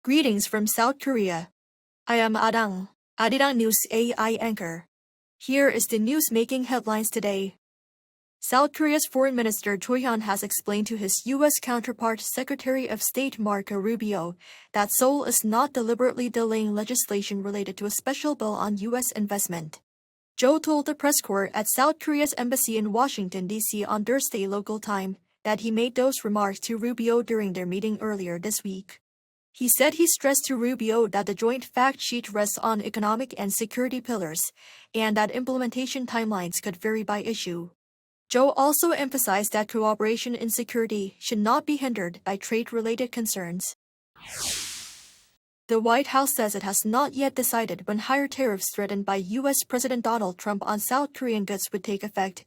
Greetings from South Korea. I am Arirang News AI anchor. Here is the news making headlines today. South Korea's Foreign Minister Cho Hyun has explained to his U.S. counterpart Secretary of State Marco Rubio that Seoul is not deliberately delaying legislation related to a special bill on U.S. investment. Cho told the press corps at South Korea's embassy in Washington, D.C. on Thursday local time that he made those remarks to Rubio during their meeting earlier this week. He said he stressed to Rubio that the joint fact sheet rests on economic and security pillars, and that implementation timelines could vary by issue. Cho also emphasized that cooperation in security should not be hindered by trade-related concerns. The White House says it has not yet decided when higher tariffs threatened by U.S. President Donald Trump on South Korean goods would take effect,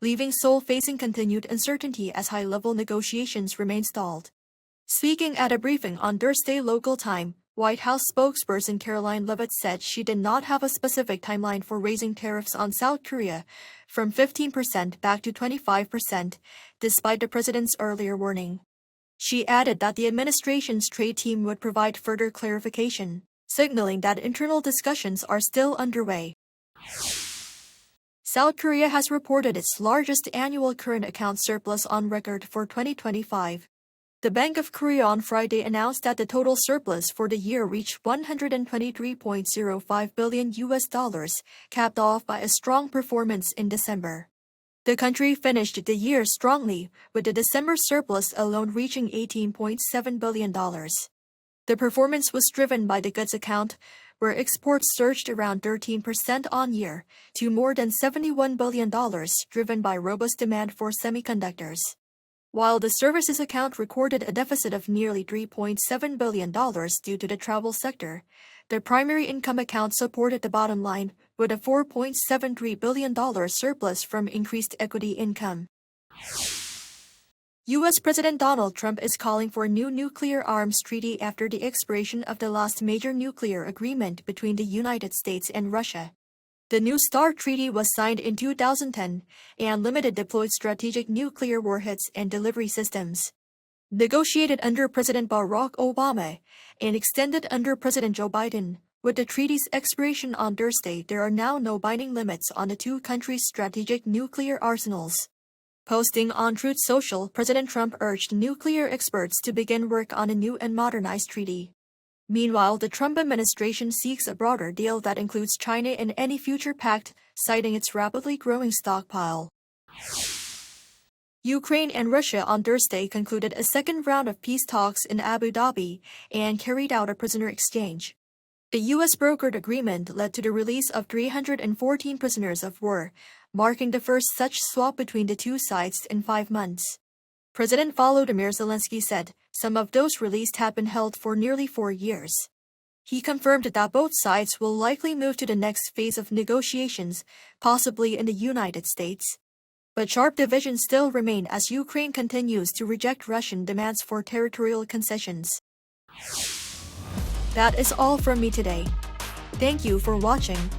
leaving Seoul facing continued uncertainty as high-level negotiations remain stalled. Speaking at a briefing on Thursday local time, White House spokesperson Caroline Leavitt said she did not have a specific timeline for raising tariffs on South Korea from 15% back to 25%, despite the president's earlier warning. She added that the administration's trade team would provide further clarification, signaling that internal discussions are still underway. South Korea has reported its largest annual current account surplus on record for 2025. The Bank of Korea on Friday announced that the total surplus for the year reached $123.05 billion, capped off by a strong performance in December. The country finished the year strongly, with the December surplus alone reaching $18.7 billion. The performance was driven by the goods account, where exports surged around 13% on year to more than $71 billion, driven by robust demand for semiconductors. While the services account recorded a deficit of nearly $3.7 billion due to the travel sector, the primary income account supported the bottom line with a $4.73 billion surplus from increased equity income. U.S. President Donald Trump is calling for a new nuclear arms treaty after the expiration of the last major nuclear agreement between the United States and Russia. The New START Treaty was signed in 2010 and limited deployed strategic nuclear warheads and delivery systems. Negotiated under President Barack Obama and extended under President Joe Biden, with the treaty's expiration on Thursday, there are now no binding limits on the two countries' strategic nuclear arsenals. Posting on Truth Social, President Trump urged nuclear experts to begin work on a new and modernized treaty. Meanwhile, the Trump administration seeks a broader deal that includes China in any future pact, citing its rapidly growing stockpile. Ukraine and Russia on Thursday concluded a second round of peace talks in Abu Dhabi and carried out a prisoner exchange. The U.S.-brokered agreement led to the release of 314 prisoners of war, marking the first such swap between the two sides in 5 months. President Volodymyr Zelensky said some of those released had been held for nearly 4 years. He confirmed that both sides will likely move to the next phase of negotiations, possibly in the United States. But sharp divisions still remain as Ukraine continues to reject Russian demands for territorial concessions. That is all from me today. Thank you for watching.